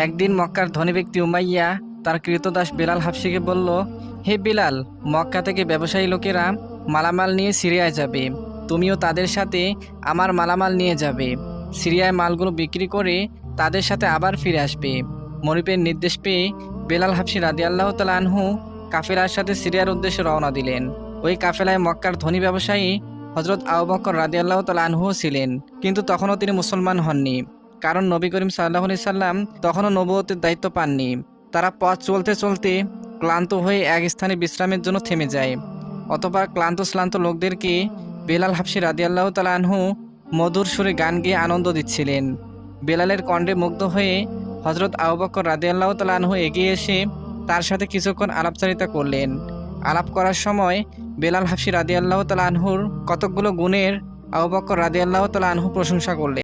একদিন মক্কার ধনী ব্যক্তি উমাইয়া তার কৃতদাস বেলাল হাবশিকে বলল, হে বেলাল, মক্কা থেকে ব্যবসায়ী লোকেরা মালামাল নিয়ে সিরিয়ায় যাবে, তুমিও তাদের সাথে আমার মালামাল নিয়ে যাবে। সিরিয়ায় মালগুলো বিক্রি করে তাদের সাথে আবার ফিরে আসবে। মনিবের নির্দেশ পেয়ে বেলাল হাবশি রাদিয়াল্লাহু তাআলা আনহু কাফেলার সাথে সিরিয়ার উদ্দেশ্যে রওনা দিলেন। ওই কাফেলায় মক্কার ধনী ব্যবসায়ী হযরত আবু বকর রাদিয়াল্লাহু তাআলা আনহুও ছিলেন, কিন্তু তখনও তিনি মুসলমান হননি, কারণ নবী করিম সাল্লাল্লাহু আলাইহি সাল্লাম তখনও নবুয়তের দায়িত্ব পাননি। তারা পথ চলতে চলতে ক্লান্ত হয়ে এক স্থানে বিশ্রামের জন্য থেমে যায়। অতঃপর ক্লান্ত শ্লান্ত লোকদেরকে বেলাল হাবশি রাদিয়াল্লাহু তাআলা আনহু মধুর সুরে গান গেয়ে আনন্দ দিচ্ছিলেন। বেলালের কণ্ঠে মুগ্ধ হয়ে হযরত আবু বকর রাদিয়াল্লাহু তাআলা আনহু এগিয়ে এসে তার সাথে কিছুক্ষণ আলাপচারিতা করলেন। আলাপ করার সময় বেলাল হাবশি রাদিয়াল্লাহু তাআলা আনহুর কতকগুলো গুণের আবু বকর রাদিয়াল্লাহু তাআলা আনহু প্রশংসা করলেন।